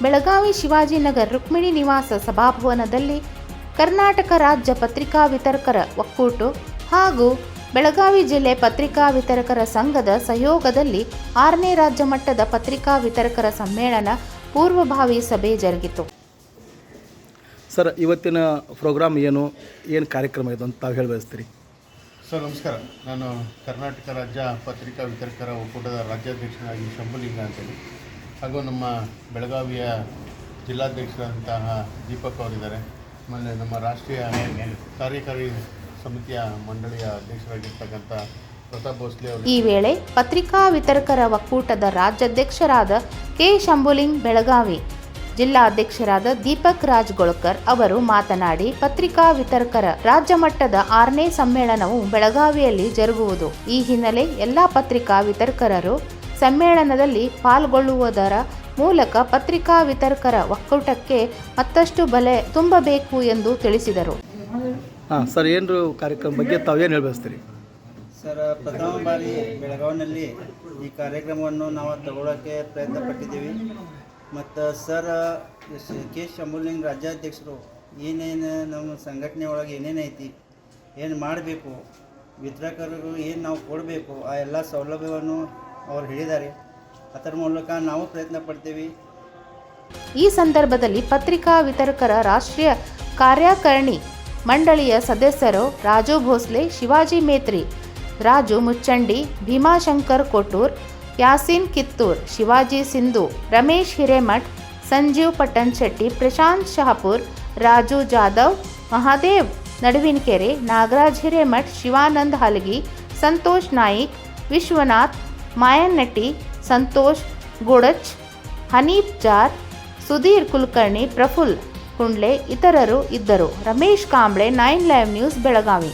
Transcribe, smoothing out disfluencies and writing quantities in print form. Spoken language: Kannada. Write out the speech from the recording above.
ಬೆಳಗಾವಿ ಶಿವಾಜಿನಗರ ರುಕ್ಮಿಣಿ ನಿವಾಸ ಸಭಾಭವನದಲ್ಲಿ ಕರ್ನಾಟಕ ರಾಜ್ಯ ಪತ್ರಿಕಾ ವಿತರಕರ ಒಕ್ಕೂಟ ಹಾಗೂ ಬೆಳಗಾವಿ ಜಿಲ್ಲೆ ಪತ್ರಿಕಾ ವಿತರಕರ ಸಂಘದ ಸಹಯೋಗದಲ್ಲಿ 6ನೇ ರಾಜ್ಯ ಮಟ್ಟದ ಪತ್ರಿಕಾ ವಿತರಕರ ಸಮ್ಮೇಳನ ಪೂರ್ವಭಾವಿ ಸಭೆ ಜರುಗಿತು. ಸರ್, ಇವತ್ತಿನ ಪ್ರೋಗ್ರಾಮ್ ಏನು ಕಾರ್ಯಕ್ರಮ ಇದು ಅಂತ ತಾವು ಹೇಳಬಯಸ್ತೀರಿ? ಸರ್ ನಮಸ್ಕಾರ. ನಾನು ಕರ್ನಾಟಕ ರಾಜ್ಯ ಪತ್ರಿಕಾ ವಿತರಕರ ಒಕ್ಕೂಟದ ರಾಜ್ಯಾಧ್ಯಕ್ಷನಾಗಿ ಶಂಭುಲಿಂಗ ಅಂತೇಳಿ, ಹಾಗೂ ನಮ್ಮ ಬೆಳಗಾವಿಯ ಜಿಲ್ಲಾಧ್ಯಕ್ಷರಾದಂತಹ ದೀಪಕ್ ಅವರಿದ್ದಾರೆ. ಆಮೇಲೆ ನಮ್ಮ ರಾಷ್ಟ್ರೀಯ ಕಾರ್ಯಕಾರಿ ಸಮಿತಿಯ ಮಂಡಳಿಯ ಅಧ್ಯಕ್ಷರಾಗಿರ್ತಕ್ಕಂಥ ಪ್ರತಾಪ್ ಭೋಸ್ಲೆ ಅವರು. ಈ ವೇಳೆ ಪತ್ರಿಕಾ ವಿತರಕರ ಒಕ್ಕೂಟದ ರಾಜ್ಯಾಧ್ಯಕ್ಷರಾದ ಕೆ ಶಂಭುಲಿಂಗ್ ಬೆಳಗಾವಿ, ಜಿಲ್ಲಾಧ್ಯಕ್ಷರಾದ ದೀಪಕ್ ರಾಜ್ಗೋಳ್ಕರ್ ಅವರು ಮಾತನಾಡಿ, ಪತ್ರಿಕಾ ವಿತರಕರ ರಾಜ್ಯ ಮಟ್ಟದ 6ನೇ ಸಮ್ಮೇಳನವು ಬೆಳಗಾವಿಯಲ್ಲಿ ಜರುಗುವುದು. ಈ ಹಿನ್ನೆಲೆ ಎಲ್ಲ ಪತ್ರಿಕಾ ವಿತರಕರು ಸಮ್ಮೇಳನದಲ್ಲಿ ಪಾಲ್ಗೊಳ್ಳುವುದರ ಮೂಲಕ ಪತ್ರಿಕಾ ವಿತರಕರ ಒಕ್ಕೂಟಕ್ಕೆ ಮತ್ತಷ್ಟು ಬಲ ತುಂಬಬೇಕು ಎಂದು ತಿಳಿಸಿದರು. ಸರ್, ಏನು ಕಾರ್ಯಕ್ರಮ ಬಗ್ಗೆ ತಾವು ಏನು ಹೇಳಬಯಸ್ತೀರಿ? ಸರ್, ಪ್ರಥಮ ಬಾರಿ ಬೆಳಗಾವಿನಲ್ಲಿ ಈ ಕಾರ್ಯಕ್ರಮವನ್ನು ನಾವು ತಗೊಳ್ಳೋಕ್ಕೆ ಪ್ರಯತ್ನ ಪಟ್ಟಿದ್ದೀವಿ. ಮತ್ತು ಸರ್ ಕೆ ಶಂಭುಲಿಂಗ್ ರಾಜ್ಯಾಧ್ಯಕ್ಷರು ಏನೇನು ನಮ್ಮ ಸಂಘಟನೆ ಒಳಗೆ ಏನೇನೈತಿ, ಏನು ಮಾಡಬೇಕು, ವಿತರಕರಿಗೂ ಏನು ನಾವು ಕೊಡಬೇಕು, ಆ ಎಲ್ಲ ಸೌಲಭ್ಯವನ್ನು ಅವರು ಹೇಳಿದ್ದಾರೆ. ಅದರ ಮೂಲಕ ನಾವು ಪ್ರಯತ್ನ ಪಡ್ತೀವಿ. ಈ ಸಂದರ್ಭದಲ್ಲಿ ಪತ್ರಿಕಾ ವಿತರಕರ ರಾಷ್ಟ್ರೀಯ ಕಾರ್ಯಕಾರಿಣಿ ಮಂಡಳಿಯ ಸದಸ್ಯರು ರಾಜು ಭೋಸ್ಲೆ, ಶಿವಾಜಿ ಮೇತ್ರಿ, ರಾಜು ಮುಚ್ಚಂಡಿ, ಭೀಮಾಶಂಕರ್ ಕೊಟ್ಟೂರ್, ಯಾಸೀನ್ ಕಿತ್ತೂರ್, ಶಿವಾಜಿ ಸಿಂಧು, ರಮೇಶ್ ಹಿರೇಮಠ್, ಸಂಜೀವ್ ಪಟ್ಟಣ್ ಶೆಟ್ಟಿ, ಪ್ರಶಾಂತ್ ಶಹಾಪುರ್, ರಾಜು ಜಾಧವ್, ಮಹಾದೇವ್ ನಡುವಿನಕೆರೆ, ನಾಗರಾಜ್ ಹಿರೇಮಠ್, ಶಿವಾನಂದ್ ಹಲಗಿ, ಸಂತೋಷ್ ನಾಯಿಕ್, ವಿಶ್ವನಾಥ್ ಮಾಯನ್ನಟ್ಟಿ, ಸಂತೋಷ್ ಗೋಡಚ್, ಹನೀಫ್ ಜಾರ್, ಸುಧೀರ್ ಕುಲಕರ್ಣಿ, ಪ್ರಫುಲ್ ಕುಂಡ್ಲೆ ಇತರರು ಇದ್ದರು. Ramesh Kamble, 9 live news, Belagavi.